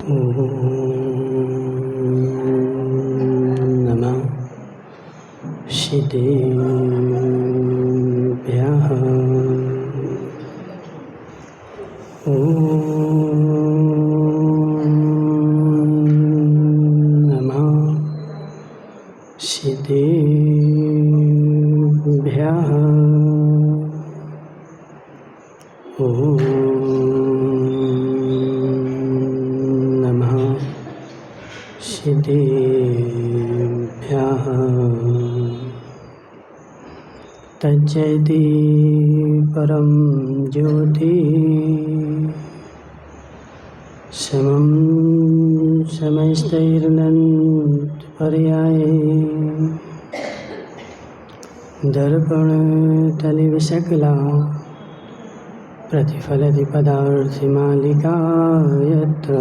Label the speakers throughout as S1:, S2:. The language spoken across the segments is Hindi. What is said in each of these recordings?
S1: नमः सिद्धेभ्यः। नमः सिद्धेभ्यः। नमः सिद्धेभ्यः। तज्जयति परं ज्योति समं समस्तैरनन्तपर्याये दर्पणतलिविशकला प्रतिफलति पदार्थमालिका यत्र।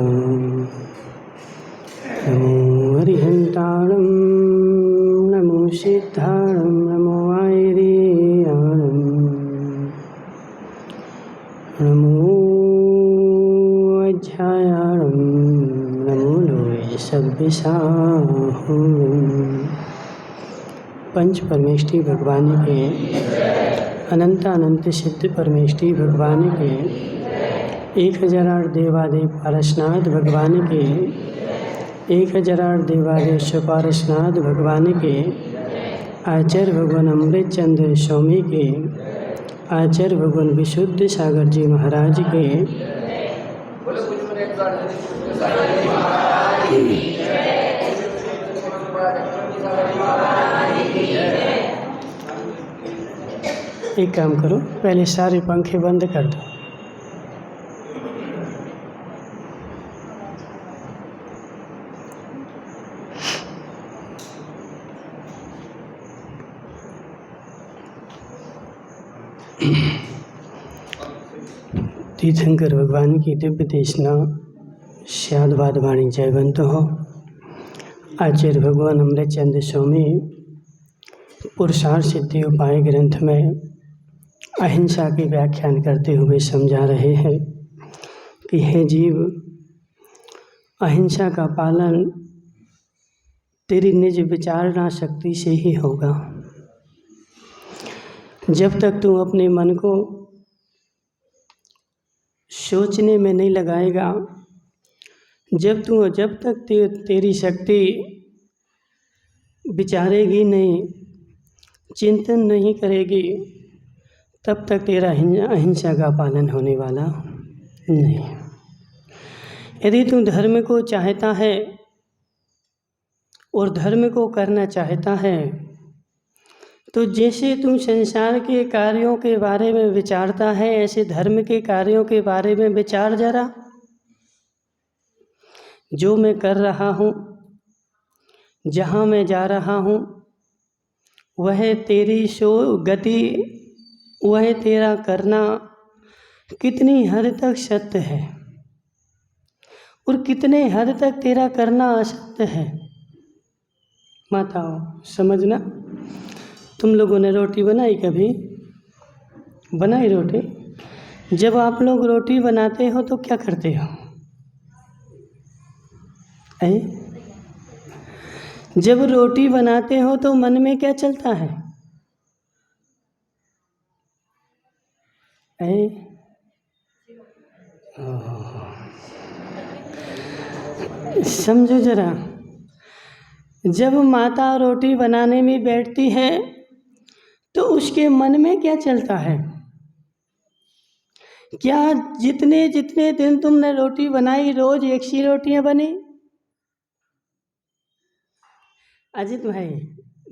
S1: नमो अरिहन्ताणं नमो सिद्धाणं नमो आयर्याणं नमो अध्यायाणं नमो लोये सब्बिसाहुं। पंच परमेष्टि भगवान के अनंत सिद्ध परमेष्टि भगवान के 1008 देवादेव पारसनाथ भगवान के 1008 देवादेव पारसनाथ भगवान के आचार्य भगवान अमृत चंद्र स्वामी के आचार्य भगवान विशुद्ध सागर जी महाराज के एक काम करो, पहले सारे पंखे बंद कर दो। तीर्थंकर भगवान की दिव्य देशना शादवाद वाणी जयवंत हो। आचार्य भगवान अमृत चंद्र स्वामी पुरुषार्थ सिद्धि उपाय ग्रंथ में अहिंसा की व्याख्यान करते हुए समझा रहे हैं कि हे जीव, अहिंसा का पालन तेरी निज विचारणा शक्ति से ही होगा। जब तक तू अपने मन को सोचने में नहीं लगाएगा, जब तक तेरी शक्ति विचारेगी नहीं, चिंतन नहीं करेगी, तब तक तेरा अहिंसा का पालन होने वाला नहीं। यदि तू धर्म को चाहता है और धर्म को करना चाहता है, तो जैसे तू संसार के कार्यों के बारे में विचारता है, ऐसे धर्म के कार्यों के बारे में विचार जरा। जो मैं कर रहा हूँ, जहाँ मैं जा रहा हूँ, वह तेरी गति, वह तेरा करना कितनी हद तक सत्य है और कितने हद तक तेरा करना असत्य है। माताओं, समझना। तुम लोगों ने रोटी बनाई? कभी बनाई रोटी? जब आप लोग रोटी बनाते हो तो क्या करते हो? जब रोटी बनाते हो तो मन में क्या चलता है? समझो जरा। जब माता रोटी बनाने में बैठती है तो उसके मन में क्या चलता है? क्या जितने जितने दिन तुमने रोटी बनाई, रोज 100 रोटियां बनी? अजित भाई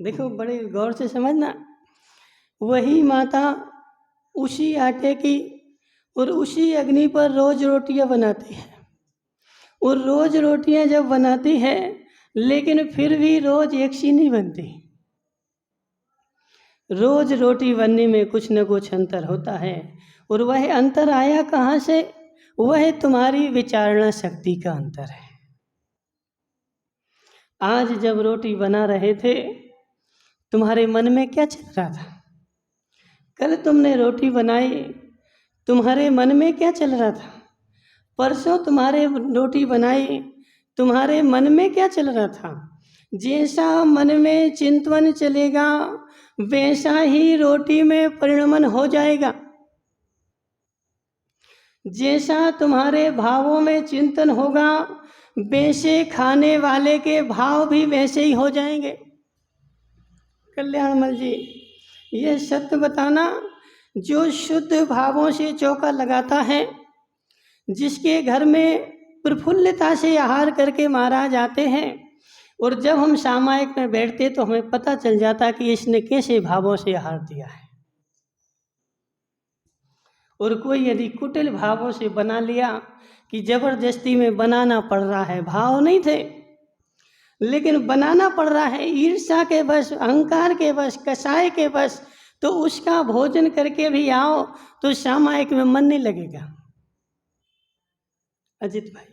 S1: देखो, बड़े गौर से समझना। वही माता उसी आटे की और उसी अग्नि पर रोज रोटियां बनाती है, और रोज रोटियां जब बनाती है, लेकिन फिर भी रोज एक सी नहीं बनती। रोज रोटी बनने में कुछ न कुछ अंतर होता है, और वह अंतर आया कहाँ से? वह तुम्हारी विचारणा शक्ति का अंतर है। आज जब रोटी बना रहे थे, तुम्हारे मन में क्या चल रहा था? कल तुमने रोटी बनाई, तुम्हारे मन में क्या चल रहा था? परसों तुम्हारे रोटी बनाई, तुम्हारे मन में क्या चल रहा था? जैसा मन में चिंतन चलेगा वैसा ही रोटी में परिणमन हो जाएगा। जैसा तुम्हारे भावों में चिंतन होगा वैसे खाने वाले के भाव भी वैसे ही हो जाएंगे। कल्याणमल जी, ये सत्य बताना, जो शुद्ध भावों से चौका लगाता है, जिसके घर में प्रफुल्लता से आहार करके महाराज आते हैं, और जब हम सामायिक में बैठते तो हमें पता चल जाता कि इसने कैसे भावों से आहार दिया है। और कोई यदि कुटिल भावों से बना लिया कि जबरदस्ती में बनाना पड़ रहा है, भाव नहीं थे लेकिन बनाना पड़ रहा है ईर्ष्या के वश, अहंकार के वश, कसाय के वश, तो उसका भोजन करके भी आओ तो सामायिक में मन नहीं लगेगा। अजित भाई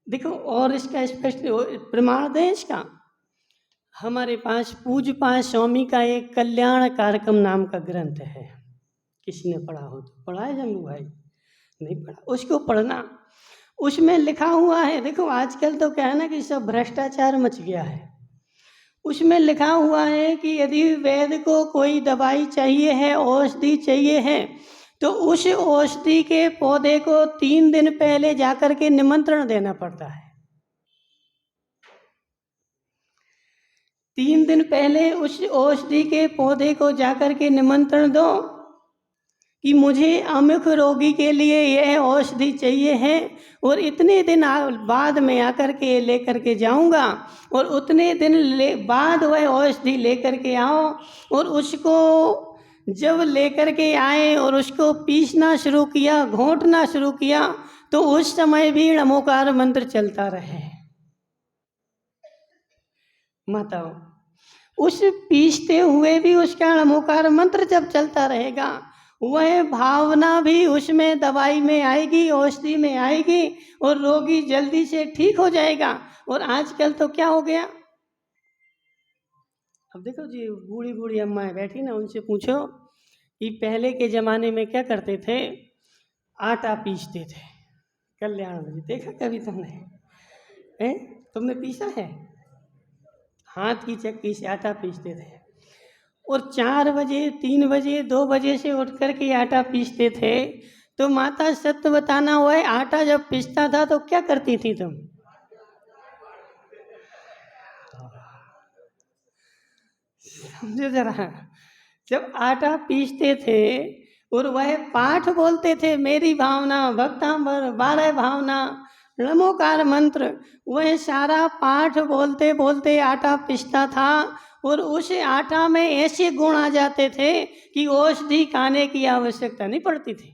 S1: देखो, और इसका स्पष्ट प्रमाण दें इसका। हमारे पास पूज्य पास स्वामी का एक कल्याण कार्यक्रम नाम का ग्रंथ है, किसी ने पढ़ा हो तो पढ़ा है जम्बू भाई? नहीं पढ़ा, उसको पढ़ना। उसमें लिखा हुआ है, देखो आजकल तो क्या है ना कि सब भ्रष्टाचार मच गया है। उसमें लिखा हुआ है कि यदि वैद्य को कोई दवाई चाहिए है, औषधि चाहिए है, तो उस औषधि के पौधे को 3 दिन पहले जाकर के निमंत्रण देना पड़ता है। 3 दिन पहले उस औषधि के पौधे को जाकर के निमंत्रण दो कि मुझे अमुक रोगी के लिए यह औषधि चाहिए है, और इतने दिन बाद में आकर के लेकर के जाऊंगा, और उतने दिन बाद वह औषधि लेकर के आओ। और उसको जब लेकर के आए और उसको पीसना शुरू किया, घोंटना शुरू किया, तो उस समय भी नमोकार मंत्र चलता रहे। माताओं, उस पीसते हुए भी उसका नमोकार मंत्र जब चलता रहेगा, वह भावना भी उसमें दवाई में आएगी, औषधि में आएगी, और रोगी जल्दी से ठीक हो जाएगा। और आजकल तो क्या हो गया, अब देखो जी, बूढ़ी बूढ़ी अम्माएं बैठी ना, उनसे पूछो कि पहले के ज़माने में क्या करते थे? आटा पीसते थे। कल्याण में देखा कभी तुमने? तुमने पीसा है? हाथ की चक्की से आटा पीसते थे, और 4 बजे, 3 बजे, 2 बजे से उठ कर के आटा पीसते थे। तो माता सत्य बताना, हुआ आटा जब पीसता था तो क्या करती थी तुम? समझो जरा, जब आटा पीसते थे और वह पाठ बोलते थे, मेरी भावना भक्तांबर 12 भावना नमोकार मंत्र, वह सारा पाठ बोलते बोलते आटा पीसता था, और उस आटा में ऐसे गुण आ जाते थे कि औषधि खाने की आवश्यकता नहीं पड़ती थी।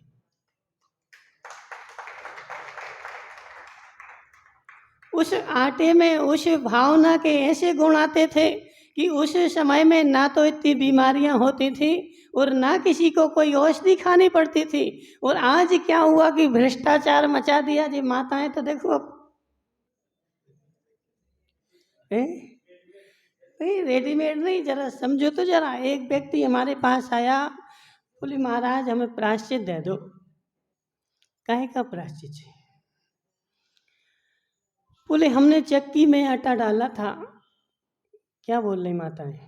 S1: उस आटे में उस भावना के ऐसे गुण आते थे कि उस समय में ना तो इतनी बीमारियां होती थी और ना किसी को कोई औषधि खानी पड़ती थी। और आज क्या हुआ कि भ्रष्टाचार मचा दिया जी। माताएं तो देखो अब नहीं, रेडीमेड नहीं, जरा समझो तो जरा। एक व्यक्ति हमारे पास आया, बोले महाराज हमें प्रायश्चित दे दो। काहे का प्रायश्चित? बोले हमने चक्की में आटा डाला था। क्या बोल रही माताएं?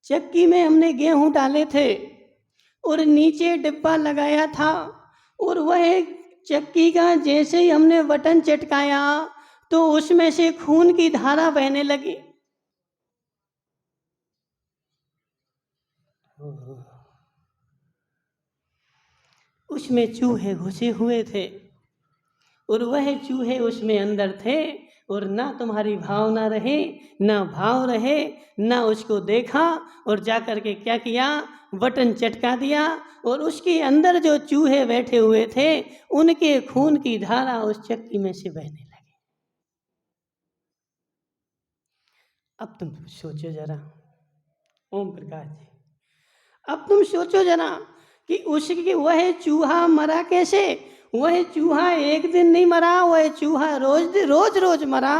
S1: चक्की में हमने गेहूं डाले थे और नीचे डिब्बा लगाया था, और वह चक्की का जैसे ही हमने बटन चटकाया तो उसमें से खून की धारा बहने लगी। उसमें चूहे घुसे हुए थे और वह चूहे उसमें अंदर थे, और ना तुम्हारी भावना रहे, ना भाव रहे, ना उसको देखा, और जाकर के क्या किया, बटन चटका दिया, और उसके अंदर जो चूहे बैठे हुए थे उनके खून की धारा उस चक्की में से बहने लगी। अब तुम सोचो जरा, ओम प्रकाश जी, अब तुम सोचो जरा कि उसकी वह चूहा मरा कैसे? वह चूहा एक दिन नहीं मरा, वह चूहा रोज रोज मरा।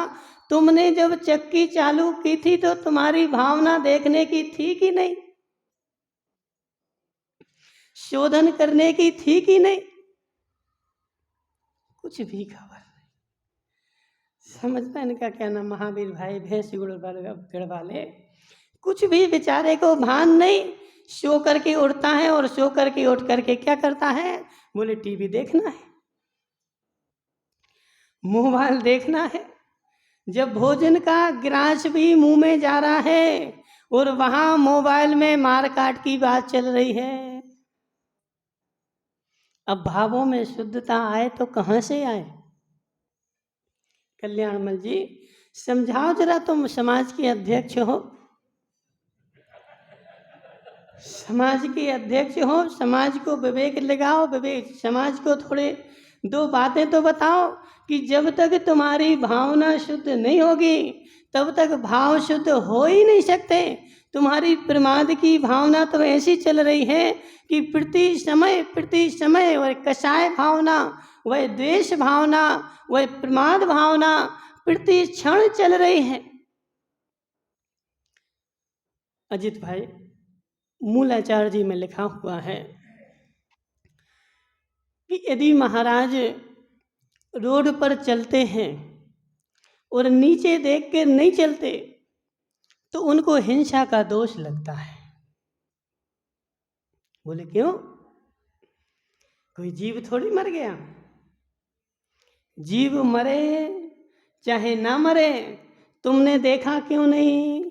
S1: तुमने जब चक्की चालू की थी तो तुम्हारी भावना देखने की थी कि नहीं? शोधन करने की थी कि नहीं? कुछ भी खबर नहीं। समझना इनका क्या नाम, महावीर भाई भैंस गढ़ वाले, कुछ भी बेचारे को भान नहीं। सो करके उठता है और सो करके उठ करके क्या करता है, बोले टीवी देखना है, मोबाइल देखना है। जब भोजन का गिलास भी मुंह में जा रहा है और वहां मोबाइल में मार काट की बात चल रही है। अब भावों में शुद्धता आए तो कहां से आए? कल्याणमल जी समझाओ जरा, तुम समाज के अध्यक्ष हो, समाज के अध्यक्ष हो, समाज को विवेक लगाओ, विवेक समाज को थोड़े दो बातें तो बताओ कि जब तक तुम्हारी भावना शुद्ध नहीं होगी तब तक भाव शुद्ध हो ही नहीं सकते। तुम्हारी प्रमाद की भावना तो ऐसी चल रही है कि प्रति समय वह कषाय भावना, वह द्वेष भावना, वह प्रमाद भावना प्रति क्षण चल रही है। अजित भाई मूलाचार्य जी में लिखा हुआ है कि यदि महाराज रोड पर चलते हैं और नीचे देख कर नहीं चलते तो उनको हिंसा का दोष लगता है। बोले क्यों? कोई जीव थोड़ी मर गया, जीव मरे चाहे ना मरे, तुमने देखा क्यों नहीं?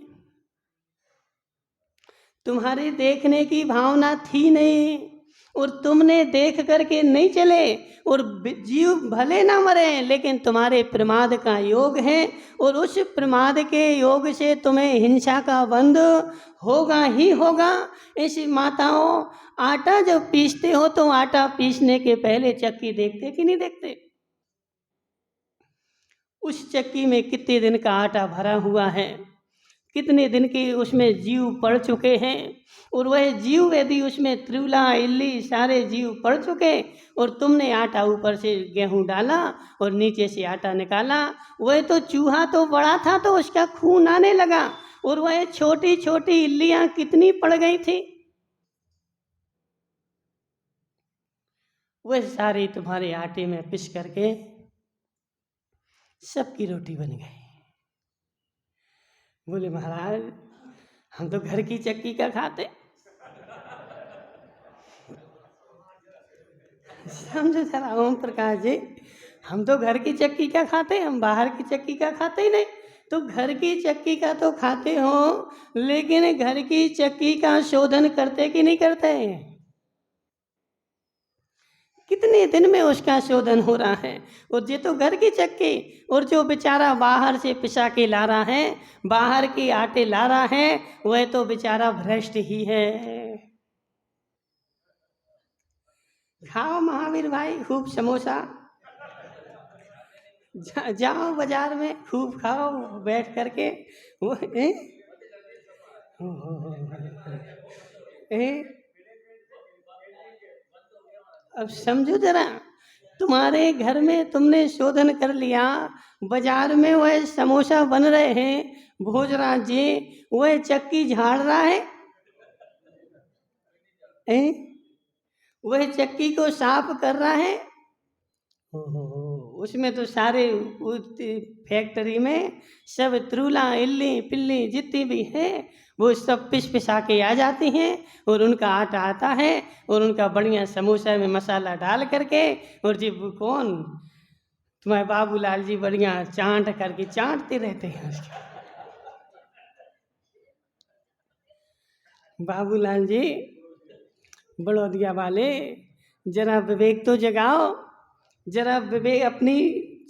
S1: तुम्हारे देखने की भावना थी नहीं और तुमने देख करके नहीं चले, और जीव भले ना मरे लेकिन तुम्हारे प्रमाद का योग है और उस प्रमाद के योग से तुम्हें हिंसा का बंध होगा ही होगा। ऐसी माताओं, आटा जब पीसते हो तो आटा पीसने के पहले चक्की देखते कि नहीं देखते? उस चक्की में कितने दिन का आटा भरा हुआ है, कितने दिन के उसमें जीव पड़ चुके हैं, और वह जीव यदि उसमें त्रिउला इल्ली सारे जीव पड़ चुके और तुमने आटा ऊपर से गेहूं डाला और नीचे से आटा निकाला, वह तो चूहा तो बड़ा था तो उसका खून आने लगा और वह छोटी छोटी इल्लियां कितनी पड़ गई थी, वह सारी तुम्हारे आटे में पिस करके सबकी रोटी बन गई। बोले महाराज हम तो घर की चक्की का खाते। समझो जरा ओम प्रकाश जी, हम तो घर की चक्की का खाते, हम बाहर की चक्की का खाते ही नहीं। तो घर की चक्की का तो खाते हो, लेकिन घर की चक्की का शोधन करते कि नहीं करते? कितने दिन में उसका शोधन हो रहा है? और ये तो घर की चक्की, और जो बेचारा बाहर से पिसा के ला रहा है, बाहर के आटे ला रहा है, वह तो बेचारा भ्रष्ट ही है। खाओ महावीर भाई खूब समोसा, जाओ बाजार में खूब खाओ बैठ करके। वो अब समझो जरा, तुम्हारे घर में तुमने शोधन कर लिया, बाजार में वह समोसा बन रहे हैं, भोजराज जी वह चक्की झाड़ रहा है, वह चक्की को साफ कर रहा है। उसमें तो सारे फैक्ट्री में सब त्रुला इल्ली पिल्ली जितनी भी है वो सब पिस पिसा के आ जाती हैं, और उनका आटा आता है और उनका बढ़िया समोसा में मसाला डाल करके, और जी कौन तुम्हारे बाबूलाल जी बढ़िया चाट करके चाटते रहते हैं। बाबूलाल जी बड़ौदिया वाले, जरा विवेक तो जगाओ, जरा विवेक अपनी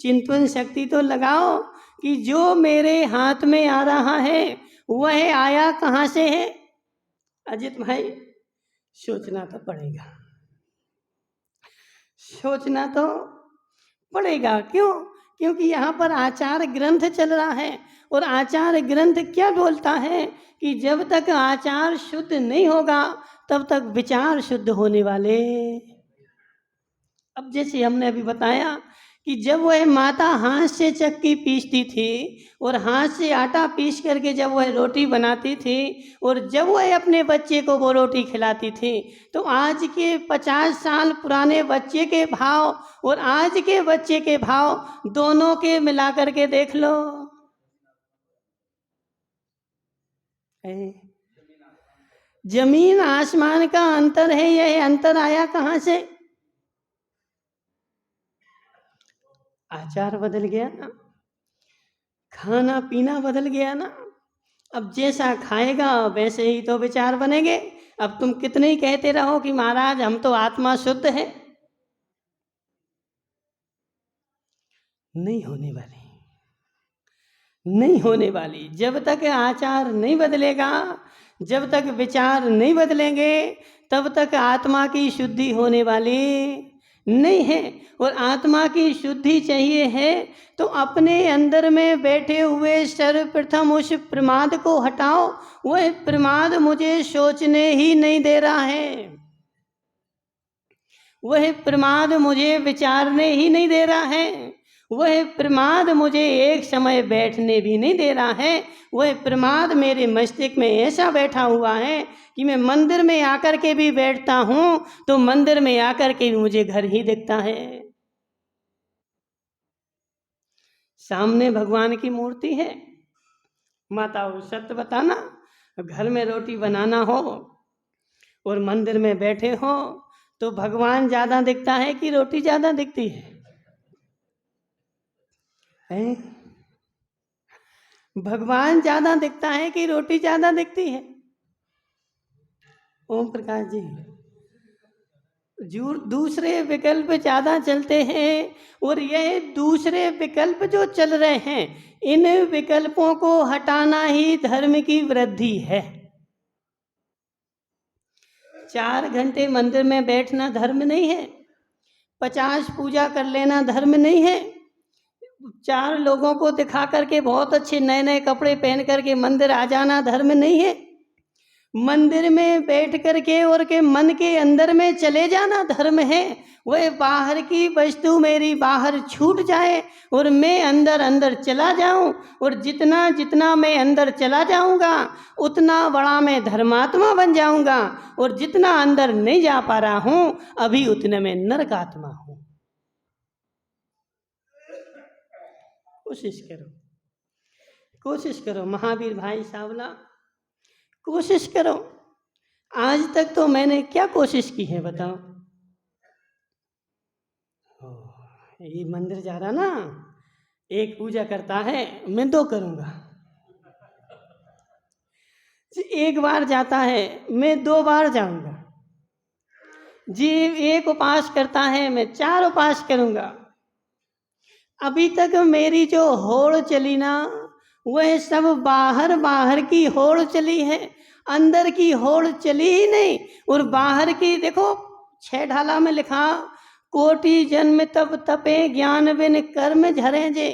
S1: चिंतन शक्ति तो लगाओ कि जो मेरे हाथ में आ रहा है वह आया कहाँ से है। अजित भाई सोचना तो पड़ेगा, सोचना तो पड़ेगा। क्यों? क्योंकि यहाँ पर आचार ग्रंथ चल रहा है, और आचार ग्रंथ क्या बोलता है कि जब तक आचार शुद्ध नहीं होगा तब तक विचार शुद्ध होने वाले। अब जैसे हमने अभी बताया कि जब वह माता हाथ से चक्की पीसती थी और हाथ से आटा पीस करके जब वह रोटी बनाती थी और जब वह अपने बच्चे को वो रोटी खिलाती थी, तो आज के 50 साल पुराने बच्चे के भाव और आज के बच्चे के भाव दोनों के मिला करके देख लो। जमीन आसमान का अंतर है। यह अंतर आया कहाँ से? आचार बदल गया ना, खाना पीना बदल गया ना। अब जैसा खाएगा वैसे ही तो विचार बनेंगे। अब तुम कितने ही कहते रहो कि महाराज हम तो आत्मा शुद्ध है, नहीं होने वाली, नहीं होने वाली। जब तक आचार नहीं बदलेगा, जब तक विचार नहीं बदलेंगे, तब तक आत्मा की शुद्धि होने वाली नहीं है। और आत्मा की शुद्धि चाहिए है तो अपने अंदर में बैठे हुए सर्वप्रथम उस प्रमाद को हटाओ। वह प्रमाद मुझे सोचने ही नहीं दे रहा है, वह प्रमाद मुझे विचारने ही नहीं दे रहा है, वह प्रमाद मुझे एक समय बैठने भी नहीं दे रहा है। वह प्रमाद मेरे मस्तिष्क में ऐसा बैठा हुआ है कि मैं मंदिर में आकर के भी बैठता हूँ तो मंदिर में आकर के भी मुझे घर ही दिखता है। सामने भगवान की मूर्ति है। माताओं सत्य बताना, घर में रोटी बनाना हो और मंदिर में बैठे हो तो भगवान ज्यादा दिखता है कि रोटी ज्यादा दिखती है? भगवान ज्यादा दिखता है कि रोटी ज्यादा दिखती है? ओम प्रकाश जी, दूसरे विकल्प ज्यादा चलते हैं और यह दूसरे विकल्प जो चल रहे हैं, इन विकल्पों को हटाना ही धर्म की वृद्धि है। 4 घंटे मंदिर में बैठना धर्म नहीं है, 50 पूजा कर लेना धर्म नहीं है, 4 लोगों को दिखा करके बहुत अच्छे नए नए कपड़े पहन करके मंदिर आ जाना धर्म नहीं है। मंदिर में बैठ करके और के मन के अंदर में चले जाना धर्म है। वह बाहर की वस्तु मेरी बाहर छूट जाए और मैं अंदर अंदर चला जाऊं, और जितना जितना मैं अंदर चला जाऊंगा उतना बड़ा मैं धर्मात्मा बन जाऊंगा, और जितना अंदर नहीं जा पा रहा हूं अभी उतने में नरक आत्मा हूं। कोशिश करो, कोशिश करो महावीर भाई सावला, कोशिश करो। आज तक तो मैंने क्या कोशिश की है बताओ? ये मंदिर जा रहा ना, एक पूजा करता है, मैं 2 करूंगा। एक बार जाता है, मैं 2 बार जाऊंगा। जी एक उपास करता है, मैं 4 उपास करूंगा। अभी तक मेरी जो होड़ चली ना, वह सब बाहर बाहर की होड़ चली है, अंदर की होड़ चली ही नहीं। और बाहर की देखो, 6 ढाला में लिखा, कोटि जन्म तब तपे ज्ञान बिन कर्म झरे जे,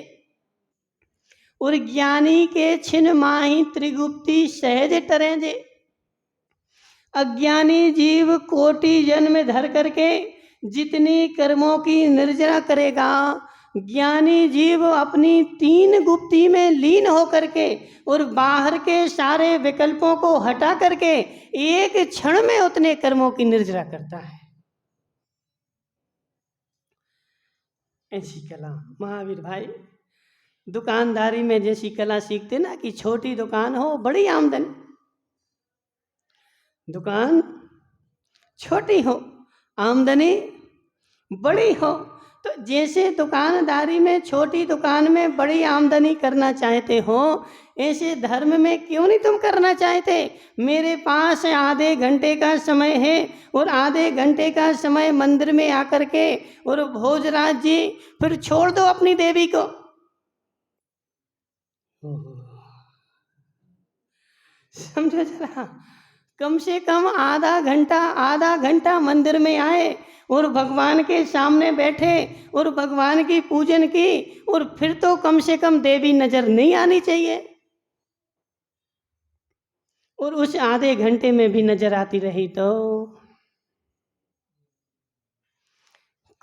S1: और ज्ञानी के छिन माही त्रिगुप्ती सहज टरे जे। अज्ञानी जीव कोटि जन्म धर करके जितनी कर्मों की निर्जरा करेगा, ज्ञानी जीव अपनी 3 गुप्ती में लीन होकर के और बाहर के सारे विकल्पों को हटा करके एक क्षण में उतने कर्मों की निर्जरा करता है। ऐसी कला महावीर भाई, दुकानदारी में जैसी कला सीखते ना कि छोटी दुकान हो बड़ी आमदनी, दुकान छोटी हो आमदनी बड़ी हो। तो जैसे दुकानदारी में छोटी दुकान में बड़ी आमदनी करना चाहते हो, ऐसे धर्म में क्यों नहीं तुम करना चाहते? मेरे पास आधे घंटे का समय है और आधे घंटे का समय मंदिर में आकर के, और भोजराज जी फिर छोड़ दो अपनी देवी को। समझो जरा, कम से कम आधा घंटा मंदिर में आए और भगवान के सामने बैठे और भगवान की पूजन की, और फिर तो कम से कम देवी नजर नहीं आनी चाहिए। और उस आधे घंटे में भी नजर आती रही तो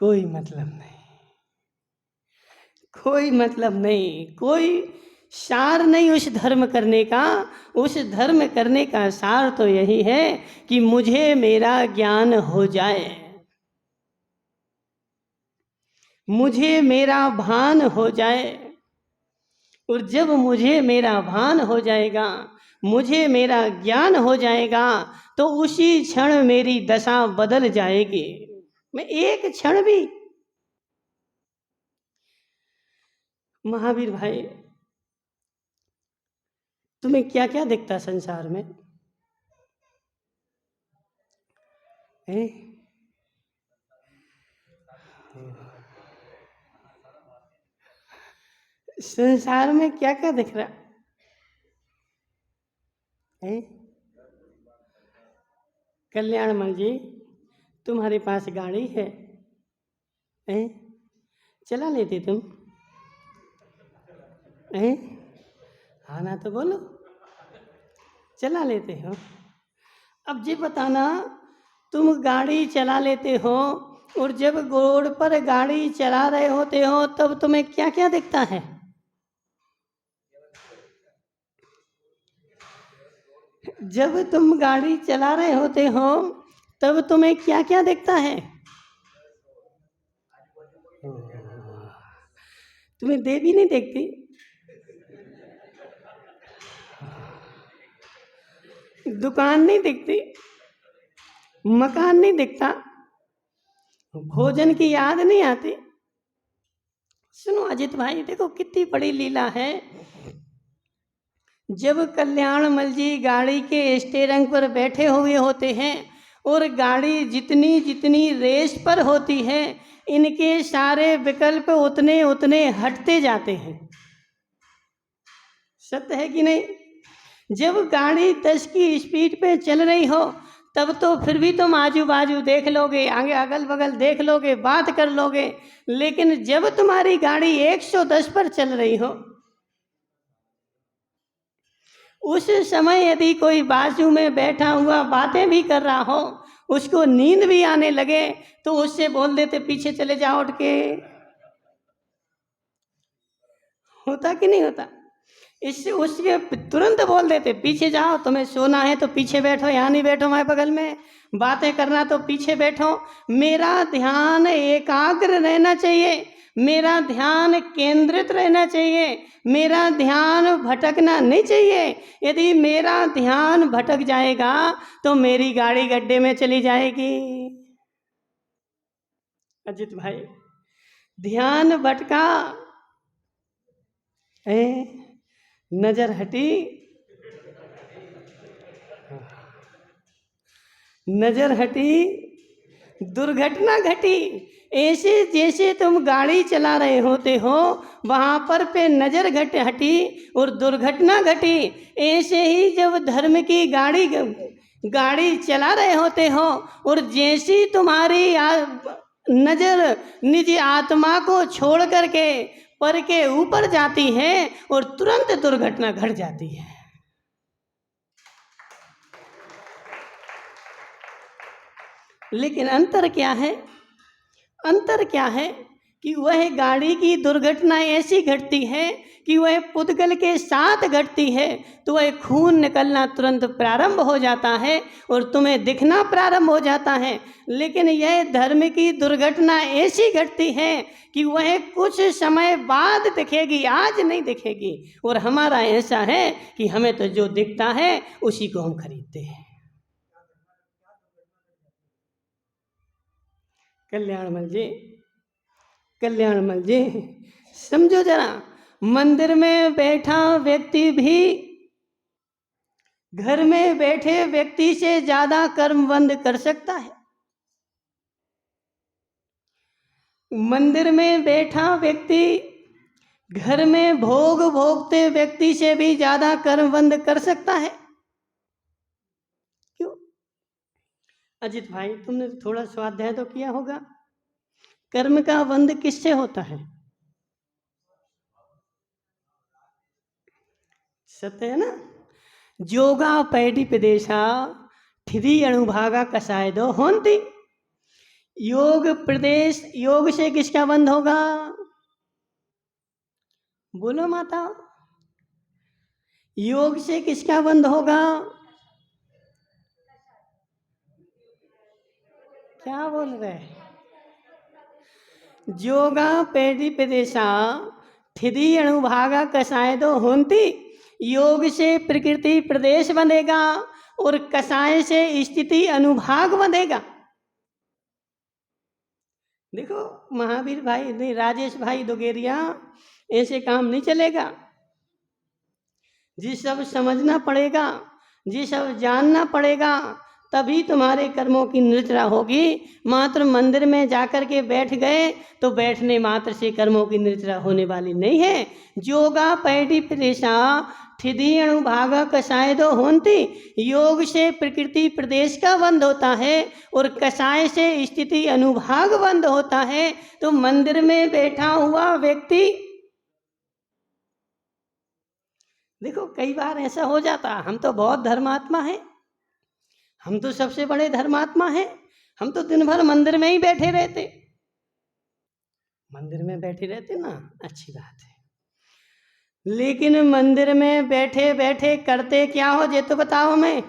S1: कोई मतलब नहीं। कोई मतलब नहीं, कोई सार नहीं उस धर्म करने का। उस धर्म करने का सार तो यही है कि मुझे मेरा ज्ञान हो जाए, मुझे मेरा भान हो जाए। और जब मुझे मेरा भान हो जाएगा, मुझे मेरा ज्ञान हो जाएगा, तो उसी क्षण मेरी दशा बदल जाएगी। मैं एक क्षण भी। महावीर भाई, तुम्हें क्या क्या दिखता संसार में है? संसार में क्या क्या दिख रहा है? कल्याणमल जी, तुम्हारे पास गाड़ी है? चला लेते तुम? हाँ ना तो बोलो, चला लेते हो? अब जी बताना, तुम गाड़ी चला लेते हो और जब रोड पर गाड़ी चला रहे होते हो तब तुम्हें क्या क्या दिखता है? जब तुम गाड़ी चला रहे होते हो तब तुम्हें क्या क्या दिखता है? तुम्हें देवी नहीं देखती? दुकान नहीं दिखती? मकान नहीं दिखता? भोजन की याद नहीं आती? सुनो अजित भाई, देखो कितनी बड़ी लीला है। जब कल्याणमल जी गाड़ी के स्टीयरिंग पर बैठे हुए होते हैं और गाड़ी जितनी जितनी रेस पर होती है, इनके सारे विकल्प उतने उतने हटते जाते हैं। सत्य है कि नहीं? जब गाड़ी 10 की स्पीड पे चल रही हो तब तो फिर भी तुम आजू बाजू देख लोगे, आगे अगल बगल देख लोगे, बात कर लोगे। लेकिन जब तुम्हारी गाड़ी 110 पर चल रही हो, उस समय यदि कोई बाजू में बैठा हुआ बातें भी कर रहा हो, उसको नींद भी आने लगे, तो उससे बोल देते पीछे चले जाओ उठ के। होता कि नहीं होता? इससे उसके तुरंत बोल देते पीछे जाओ, तुम्हें सोना है तो पीछे बैठो, यहाँ नहीं बैठो हमारे बगल में, बातें करना तो पीछे बैठो। मेरा ध्यान एकाग्र रहना चाहिए, मेरा ध्यान केंद्रित रहना चाहिए, मेरा ध्यान भटकना नहीं चाहिए। यदि मेरा ध्यान भटक जाएगा तो मेरी गाड़ी गड्ढे में चली जाएगी। अजित भाई, ध्यान भटका, नजर हटी, नजर हटी, दुर्घटना घटी। ऐसे जैसे तुम गाड़ी चला रहे होते हो, वहां पर पे नजर हटी और दुर्घटना घटी। ऐसे ही जब धर्म की गाड़ी चला रहे होते हो और जैसी तुम्हारी नजर निज आत्मा को छोड़ करके पर के ऊपर जाती है और तुरंत दुर्घटना घट जाती है। लेकिन अंतर क्या है? अंतर क्या है कि वह गाड़ी की दुर्घटना ऐसी घटती है कि वह पुद्गल के साथ घटती है, तो वह खून निकलना तुरंत प्रारंभ हो जाता है और तुम्हें दिखना प्रारंभ हो जाता है। लेकिन यह धर्म की दुर्घटना ऐसी घटती है कि वह कुछ समय बाद दिखेगी, आज नहीं दिखेगी। और हमारा ऐसा है कि हमें तो जो दिखता है उसी को हम खरीदते हैं। कल्याणमल जी, कल्याणमल जी, समझो जरा, मंदिर में बैठा व्यक्ति भी घर में बैठे व्यक्ति से ज्यादा कर्म बंद कर सकता है। मंदिर में बैठा व्यक्ति घर में भोग भोगते व्यक्ति से भी ज्यादा कर्म बंद कर सकता है। क्यों? अजित भाई, तुमने थोड़ा स्वाध्याय तो किया होगा। कर्म का बंध किससे होता है? सत्य है ना? जोगा पैडी प्रदेशा ठिदी अणुभागा कसाय दो होंती। योग प्रदेश, योग से किसका बंध होगा? बोलो माता, योग से किसका बंध होगा? क्या बोल रहे? जोगा पेड़ी प्रदेशा थिदी अणुभागा कसाय दो होंती। योग से प्रकृति प्रदेश बनेगा और कसाय से स्थिति अनुभाग बनेगा। देखो महावीर भाई नहीं, राजेश भाई दोगेरिया, ऐसे काम नहीं चलेगा। जी सब समझना पड़ेगा, जी सब जानना पड़ेगा, तभी तुम्हारे कर्मों की निर्जरा होगी। मात्र मंदिर में जाकर के बैठ गए तो बैठने मात्र से कर्मों की निर्जरा होने वाली नहीं है। जोगा पैडी प्रेषा थिदी अणुभागा कसाय दो होंती। योग से प्रकृति प्रदेश का बंध होता है और कसाय से स्थिति अनुभाग बंद होता है। तो मंदिर में बैठा हुआ व्यक्ति, देखो कई बार ऐसा हो जाता, हम तो बहुत धर्मात्मा हैं, हम तो सबसे बड़े धर्मात्मा हैं, हम तो दिन भर मंदिर में ही बैठे रहते। मंदिर में बैठे रहते ना, अच्छी बात है, लेकिन मंदिर में बैठे बैठे करते क्या हो ये तो बताओ हमें।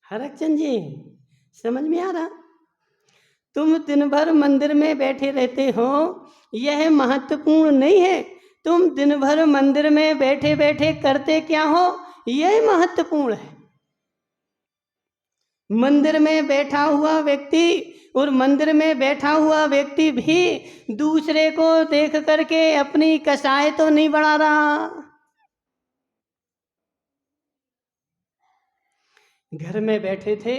S1: हरकचंद जी समझ में आ रहा? तुम दिन भर मंदिर में बैठे रहते हो, यह महत्वपूर्ण नहीं है। तुम दिन भर मंदिर में बैठे बैठे करते क्या हो, यह महत्वपूर्ण है। मंदिर में बैठा हुआ व्यक्ति और मंदिर में बैठा हुआ व्यक्ति भी दूसरे को देख करके अपनी कसाय तो नहीं बढ़ा रहा। घर में बैठे थे,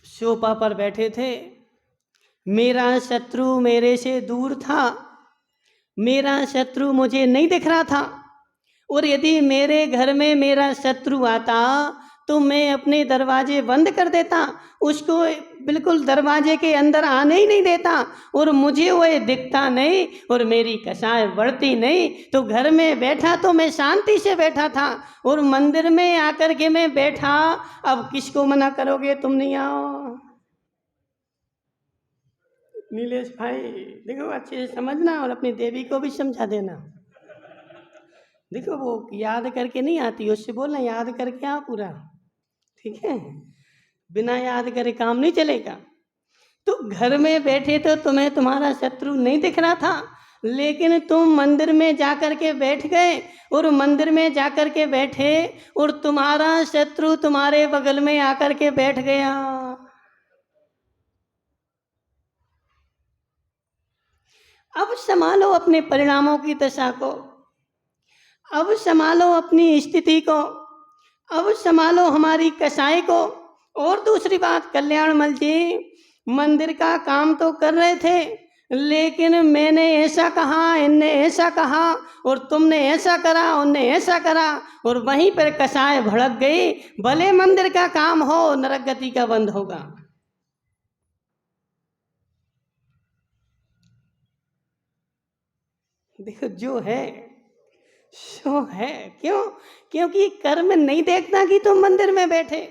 S1: सोफा पर बैठे थे, मेरा शत्रु मेरे से दूर था, मेरा शत्रु मुझे नहीं दिख रहा था, और यदि मेरे घर में मेरा शत्रु आता तो मैं अपने दरवाजे बंद कर देता, उसको बिल्कुल दरवाजे के अंदर आने ही नहीं देता, और मुझे वह दिखता नहीं और मेरी कसाय बढ़ती नहीं। तो घर में बैठा तो मैं शांति से बैठा था, और मंदिर में आकर के मैं बैठा, अब किसको मना करोगे, तुम नहीं आओ। नीलेश भाई देखो अच्छे से समझना और अपनी देवी को भी समझा देना। देखो वो याद करके नहीं आती, उससे बोलना याद करके आ पूरा, ठीक है? बिना याद करे काम नहीं चलेगा। तो घर में बैठे तो तुम्हें तुम्हारा शत्रु नहीं दिख रहा था, लेकिन तुम मंदिर में जाकर के बैठ गए, और मंदिर में जाकर के बैठे और तुम्हारा शत्रु तुम्हारे बगल में आकर के बैठ गया। अब संभालो अपने परिणामों की दशा को, अब संभालो अपनी स्थिति को, अब संभालो हमारी कसाई को। और दूसरी बात, कल्याणमल जी मंदिर का काम तो कर रहे थे, लेकिन मैंने ऐसा कहा, इनने ऐसा कहा, और तुमने ऐसा करा, उनने ऐसा करा, और वहीं पर कसाई भड़क गई। भले मंदिर का काम हो, नरक गति का बंद होगा। देखो जो है सो है। क्यों? क्योंकि कर्म नहीं देखता कि तुम मंदिर में बैठे,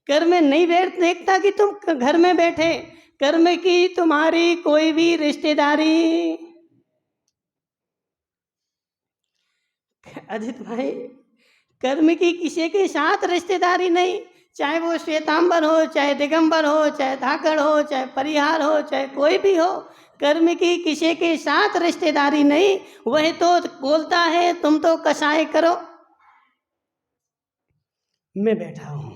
S1: कर्म नहीं देखता कि तुम घर में बैठे, कर्म की तुम्हारी कोई भी रिश्तेदारी। अजित भाई कर्म की किसी के साथ रिश्तेदारी नहीं, चाहे वो श्वेतांबर हो, चाहे दिगंबर हो, चाहे धाकड़ हो, चाहे परिहार हो, चाहे कोई भी हो, कर्म की किसी के साथ रिश्तेदारी नहीं। वह तो बोलता है तुम तो कसाई करो, मैं बैठा हूं,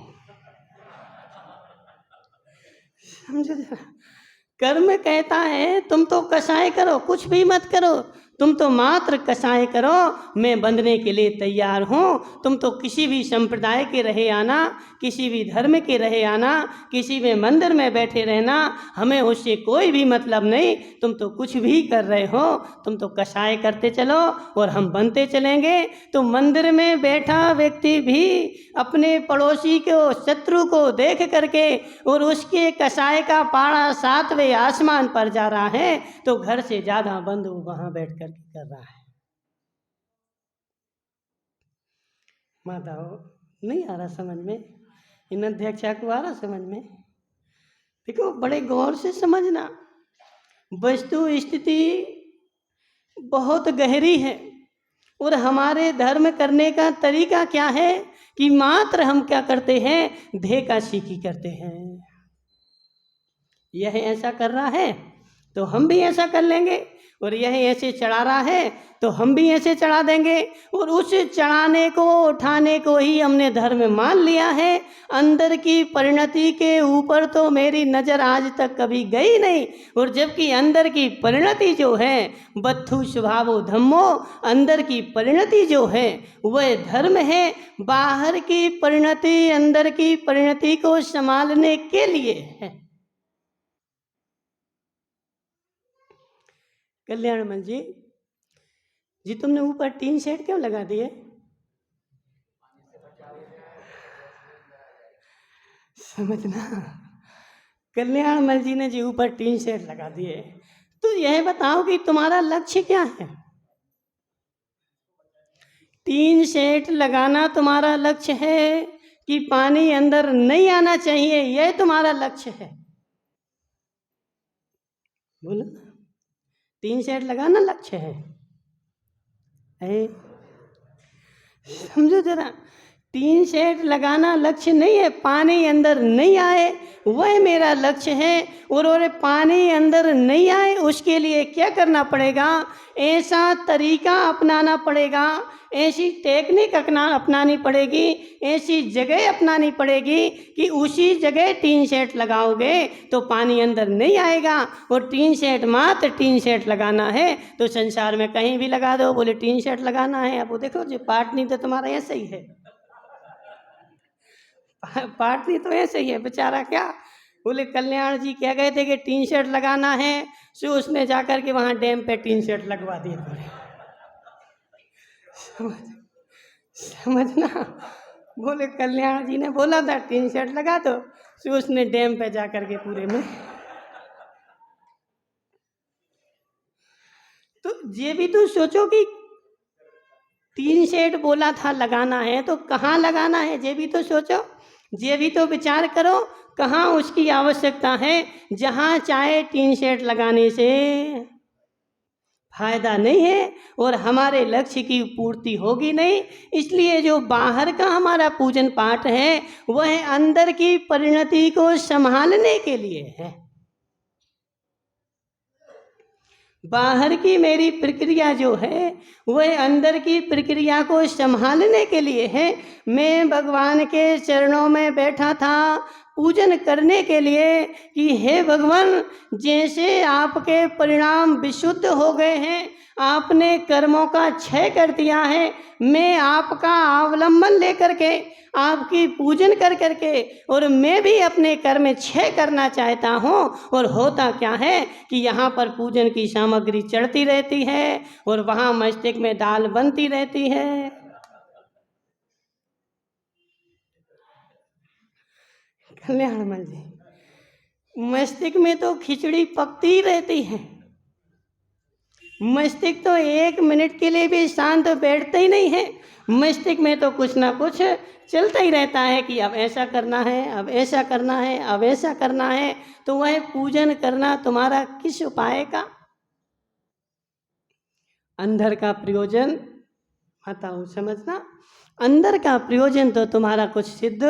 S1: समझो जरा। कर्म कहता है तुम तो कसाई करो, कुछ भी मत करो, तुम तो मात्र कसाई करो, मैं बंधने के लिए तैयार हूँ। तुम तो किसी भी संप्रदाय के रहे आना, किसी भी धर्म के रहे आना, किसी भी मंदिर में बैठे रहना, हमें उससे कोई भी मतलब नहीं। तुम तो कुछ भी कर रहे हो, तुम तो कसाई करते चलो और हम बनते चलेंगे। तो मंदिर में बैठा व्यक्ति भी अपने पड़ोसी को, शत्रु को देख करके और उसके कसाई का पाड़ा 7वें आसमान पर जा रहा है, तो घर से ज्यादा बंद वहां बैठ कर कर रहा है। माताओं नहीं आ रहा समझ में? इन अध्यक्षा को आ रहा समझ में? देखो बड़े गौर से समझना, वस्तु स्थिति बहुत गहरी है और हमारे धर्म करने का तरीका क्या है कि मात्र हम क्या करते हैं, देह का सीखी करते हैं। यह ऐसा कर रहा है तो हम भी ऐसा कर लेंगे, और यह ऐसे चढ़ा रहा है तो हम भी ऐसे चढ़ा देंगे, और उस चढ़ाने को उठाने को ही हमने धर्म मान लिया है। अंदर की परिणति के ऊपर तो मेरी नज़र आज तक कभी गई नहीं, और जबकि अंदर की परिणति जो है बद्धु स्वभावो धम्मो, अंदर की परिणति जो है वह धर्म है। बाहर की परिणति अंदर की परिणति को संभालने के लिए है। कल्याणमल जी तुमने ऊपर टीन शेड क्यों लगा दिए? समझना, कल्याणमल जी ने जी ऊपर टीन शेड लगा दिए। तो यह बताओ कि तुम्हारा लक्ष्य क्या है? टीन शेड लगाना तुम्हारा लक्ष्य है कि पानी अंदर नहीं आना चाहिए, यह तुम्हारा लक्ष्य है? बोलो, टीन शेड लगाना लक्ष्य है? समझो जरा, टीन शेड लगाना लक्ष्य नहीं है, पानी अंदर नहीं आए वह मेरा लक्ष्य है। और पानी अंदर नहीं आए उसके लिए क्या करना पड़ेगा? ऐसा तरीका अपनाना पड़ेगा, ऐसी टेक्निक अपनानी पड़ेगी, ऐसी जगह अपनानी पड़ेगी कि उसी जगह टीन शेड लगाओगे तो पानी अंदर नहीं आएगा। और टीन शेड मात्र टीन शेड लगाना है तो संसार में कहीं भी लगा दो, बोले टीन शेड लगाना है। अब वो देखो जो पाटनी तो तुम्हारा ऐसा ही है, पाटनी तो ऐसे ही है बेचारा। क्या बोले कल्याण जी कह गए थे कि टीन शेड लगाना है, सो उसने जाकर के वहां डैम पे टीन शेड लगवा दिए पूरे। समझना, बोले कल्याण जी ने बोला था टीन शेड लगा दो, सो उसने डैम पे जाकर के पूरे में। तो ये भी तो सोचो कि टीन शेड बोला था लगाना है तो कहाँ लगाना है, ये भी तो सोचो, ये भी तो विचार करो कहाँ उसकी आवश्यकता है। जहाँ चाहे टीन शेड लगाने से फायदा नहीं है और हमारे लक्ष्य की पूर्ति होगी नहीं। इसलिए जो बाहर का हमारा पूजन पाठ है वह अंदर की परिणति को संभालने के लिए है। बाहर की मेरी प्रक्रिया जो है वह अंदर की प्रक्रिया को संभालने के लिए है। मैं भगवान के चरणों में बैठा था पूजन करने के लिए कि हे भगवान, जैसे आपके परिणाम विशुद्ध हो गए हैं, आपने कर्मों का क्षय कर दिया है, मैं आपका अवलंबन लेकर के आपकी पूजन कर करके और मैं भी अपने कर्म क्षय करना चाहता हूँ। और होता क्या है कि यहाँ पर पूजन की सामग्री चढ़ती रहती है और वहाँ मस्तिष्क में दाल बनती रहती है। कल्याणमल जी, मस्तिष्क में तो खिचड़ी पकती रहती है, मस्तिष्क तो एक मिनट के लिए भी शांत बैठता ही नहीं है। मस्तिष्क में तो कुछ ना कुछ चलता ही रहता है कि अब ऐसा करना है, अब ऐसा करना है, अब ऐसा करना है। तो वह पूजन करना तुम्हारा किस उपाय का? अंदर का प्रयोजन बताओ, समझना, अंदर का प्रयोजन तो तुम्हारा कुछ सिद्ध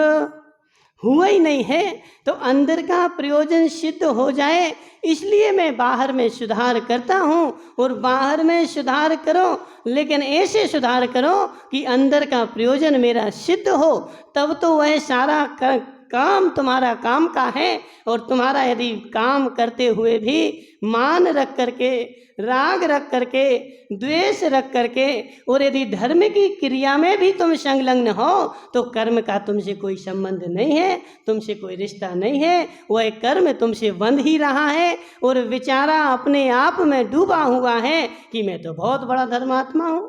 S1: हुआ ही नहीं है। तो अंदर का प्रयोजन सिद्ध हो जाए इसलिए मैं बाहर में सुधार करता हूँ। और बाहर में सुधार करो लेकिन ऐसे सुधार करो कि अंदर का प्रयोजन मेरा सिद्ध हो, तब तो वह सारा काम तुम्हारा काम का है। और तुम्हारा यदि काम करते हुए भी मान रख करके, राग रख करके, द्वेष रख करके और यदि धर्म की क्रिया में भी तुम संलग्न हो तो कर्म का तुमसे कोई संबंध नहीं है, तुमसे कोई रिश्ता नहीं है। वह कर्म तुमसे बंध ही रहा है और बेचारा अपने आप में डूबा हुआ है कि मैं तो बहुत बड़ा धर्मात्मा हूँ।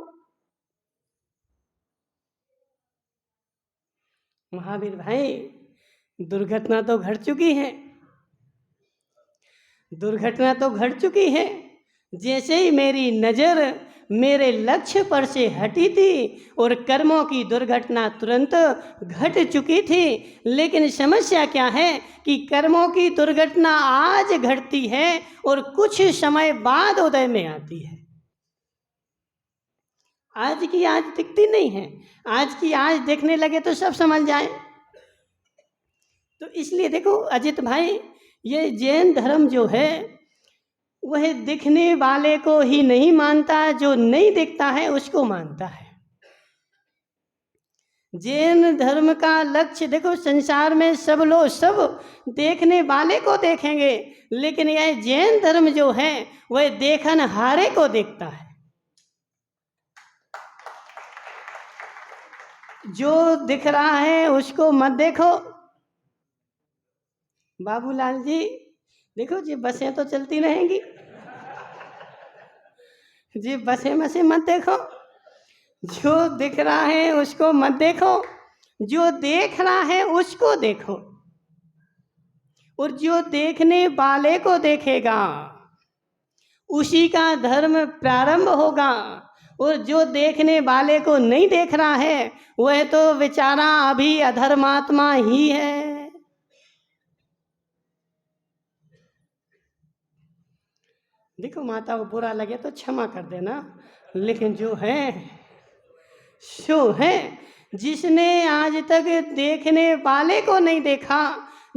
S1: महावीर भाई, दुर्घटना तो घट चुकी है, दुर्घटना तो घट चुकी है। जैसे ही मेरी नज़र मेरे लक्ष्य पर से हटी थी और कर्मों की दुर्घटना तुरंत घट चुकी थी। लेकिन समस्या क्या है कि कर्मों की दुर्घटना आज घटती है और कुछ समय बाद उदय में आती है। आज की आज दिखती नहीं है, आज की आज देखने लगे तो सब समझ जाए। तो इसलिए देखो अजित भाई, ये जैन धर्म जो है वह दिखने वाले को ही नहीं मानता, जो नहीं दिखता है उसको मानता है। जैन धर्म का लक्ष्य देखो, संसार में सब लोग सब देखने वाले को देखेंगे, लेकिन यह जैन धर्म जो है वह देखनहारे को देखता है। जो दिख रहा है उसको मत देखो। बाबूलाल जी देखो जी, बसें तो चलती रहेंगी जी, बसें मसें मत देखो। जो दिख रहा है उसको मत देखो, जो देख रहा है उसको देखो। और जो देखने वाले को देखेगा उसी का धर्म प्रारंभ होगा। और जो देखने वाले को नहीं देख रहा है वह तो बेचारा अभी अधर्मात्मा ही है। देखो माता को बुरा लगे तो क्षमा कर देना, लेकिन जो है सो है। जिसने आज तक देखने वाले को नहीं देखा,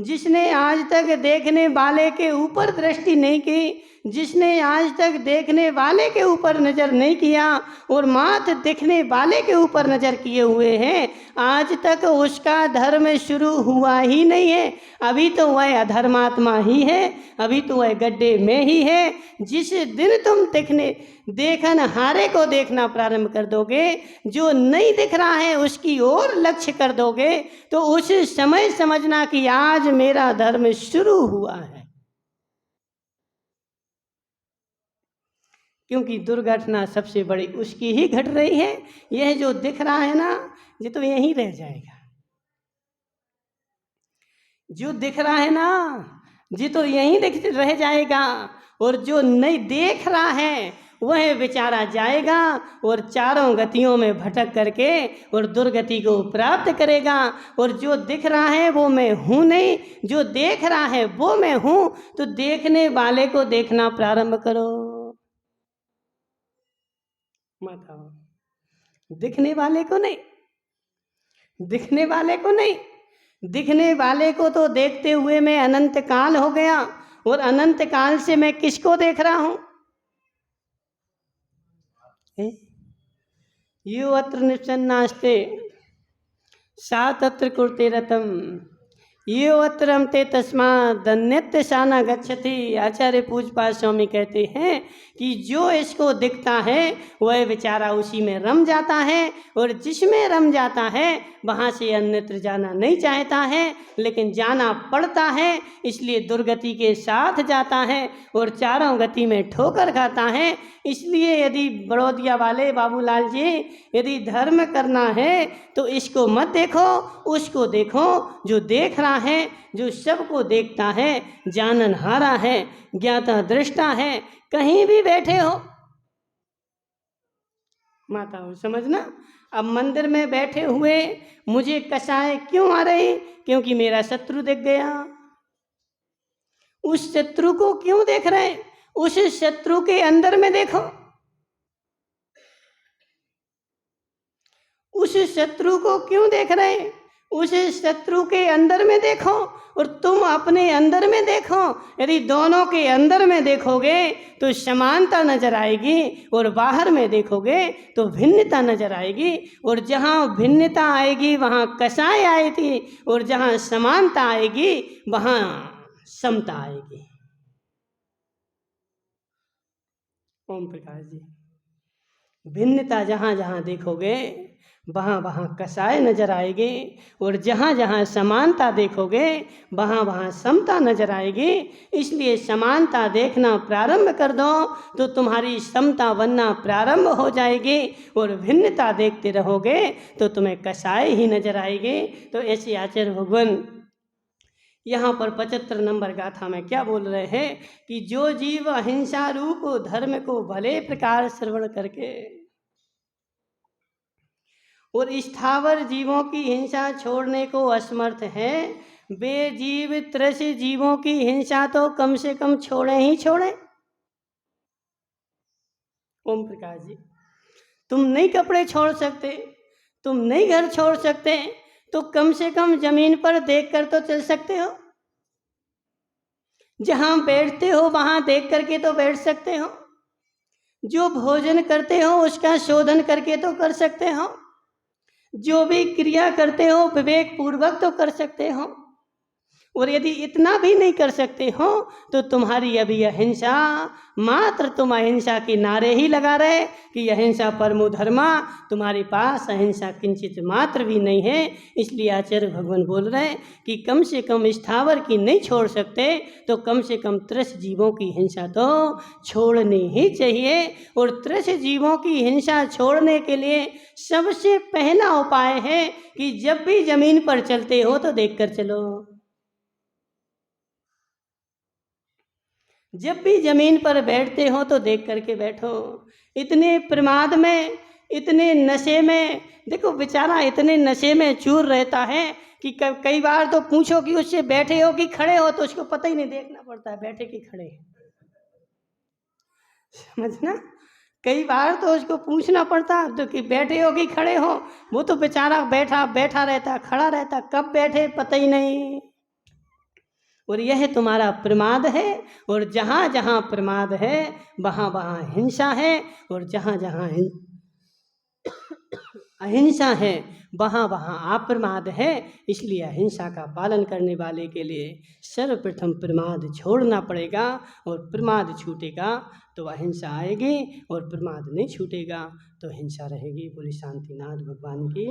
S1: जिसने आज तक देखने वाले के ऊपर दृष्टि नहीं की, जिसने आज तक देखने वाले के ऊपर नज़र नहीं किया और मात्र देखने वाले के ऊपर नज़र किए हुए हैं, आज तक उसका धर्म शुरू हुआ ही नहीं है। अभी तो वह अधर्मात्मा ही है, अभी तो वह गड्ढे में ही है। जिस दिन तुम देखनहारे को देखना प्रारंभ कर दोगे, जो नहीं दिख रहा है उसकी ओर लक्ष्य कर दोगे, तो उस समय समझना कि आज मेरा धर्म शुरू हुआ है। क्योंकि दुर्घटना सबसे बड़ी उसकी ही घट रही है। यह जो दिख रहा है ना, ये तो यहीं रह जाएगा। जो दिख रहा है ना, ये तो यहीं रह जाएगा। और जो नहीं देख रहा है वह बेचारा जाएगा और चारों गतियों में भटक करके और दुर्गति को प्राप्त करेगा। और जो दिख रहा है वो मैं हूँ नहीं, जो देख रहा है वो मैं हूँ। तो देखने वाले को देखना प्रारंभ करो। माता दिखने वाले को नहीं, दिखने वाले को नहीं, दिखने वाले को तो देखते हुए मैं अनंत काल हो गया। और अनंत काल से मैं किसको देख रहा हूं? यो अत्र निश्चन्नास्ते सा तत्र कुरुते रतम यो अत्रम ते तस्मात् अन्यत्र साना गच्छति। आचार्य पूज्यपाद स्वामी कहते हैं कि जो इसको दिखता है वह बेचारा उसी में रम जाता है, और जिसमें रम जाता है वहाँ से अन्यत्र जाना नहीं चाहता है, लेकिन जाना पड़ता है। इसलिए दुर्गति के साथ जाता है और चारों गति में ठोकर खाता है। इसलिए यदि बड़ौदिया वाले बाबूलाल जी, यदि धर्म करना है तो इसको मत देखो, उसको देखो। जो देख रहा है, जो सबको देखता है, जाननहारा है, ज्ञाता दृष्टा है, कहीं भी बैठे हो। माता हो समझना। अब मंदिर में बैठे हुए मुझे कसाय क्यों आ रही? क्योंकि मेरा शत्रु दिख गया। उस शत्रु को क्यों देख रहे? उस शत्रु के अंदर में देखो, उस शत्रु को क्यों देख रहे? उस शत्रु के अंदर में देखो और तुम अपने अंदर में देखो। यदि दोनों के अंदर में देखोगे तो समानता नजर आएगी, और बाहर में देखोगे तो भिन्नता नजर आएगी। और जहाँ भिन्नता आएगी वहाँ कसाय आएगी, और जहाँ समानता आएगी वहाँ समता आएगी। ओम प्रकाश जी, भिन्नता जहाँ जहाँ देखोगे वहाँ वहाँ कसाय नजर आएगी, और जहाँ जहाँ समानता देखोगे वहाँ वहाँ समता नजर आएगी। इसलिए समानता देखना प्रारंभ कर दो तो तुम्हारी समता बनना प्रारंभ हो जाएगी, और भिन्नता देखते रहोगे तो तुम्हें कसाय ही नजर आएगी। तो ऐसे आचार्य भगवान यहाँ पर 75 नंबर गाथा में क्या बोल रहे हैं कि जो जीव अहिंसा रूप धर्म को भले प्रकार श्रवण करके और स्थावर जीवों की हिंसा छोड़ने को असमर्थ है, वे जीव त्रस जीवों की हिंसा तो कम से कम छोड़े ही छोड़े। ओम प्रकाश जी, तुम नहीं कपड़े छोड़ सकते, तुम नहीं घर छोड़ सकते, तो कम से कम जमीन पर देख कर तो चल सकते हो। जहां बैठते हो वहां देख करके तो बैठ सकते हो। जो भोजन करते हो उसका शोधन करके तो कर सकते हो। जो भी क्रिया करते हो विवेक पूर्वक तो कर सकते हो। और यदि इतना भी नहीं कर सकते हो तो तुम्हारी अभी अहिंसा, मात्र तुम अहिंसा के नारे ही लगा रहे कि अहिंसा परमो धर्मा, तुम्हारे पास अहिंसा किंचित मात्र भी नहीं है। इसलिए आचार्य भगवान बोल रहे कि कम से कम स्थावर की नहीं छोड़ सकते तो कम से कम त्रस जीवों की हिंसा तो छोड़नी ही चाहिए। और त्रस जीवों की हिंसा छोड़ने के लिए सबसे पहला उपाय है कि जब भी जमीन पर चलते हो तो देखकर चलो। जब भी जमीन पर बैठते हो तो देख करके बैठो। इतने प्रमाद में, इतने नशे में, देखो बेचारा इतने नशे में चूर रहता है कि कई बार तो पूछो कि उससे बैठे हो कि खड़े हो तो उसको पता ही नहीं, देखना पड़ता है बैठे कि खड़े। समझना, कई बार तो उसको पूछना पड़ता है तो कि बैठे हो कि खड़े हो। वो तो बेचारा बैठा बैठा रहता, खड़ा रहता, कब बैठे पता ही नहीं। और यह तुम्हारा प्रमाद है। और जहाँ जहाँ प्रमाद है वहाँ वहाँ हिंसा है। और जहाँ जहाँ अहिंसा है वहाँ वहाँ अप्रमाद है। इसलिए अहिंसा का पालन करने वाले के लिए सर्वप्रथम प्रमाद छोड़ना पड़ेगा। और प्रमाद छूटेगा तो अहिंसा आएगी, और प्रमाद नहीं छूटेगा तो हिंसा रहेगी। बोली शांतिनाथ भगवान की।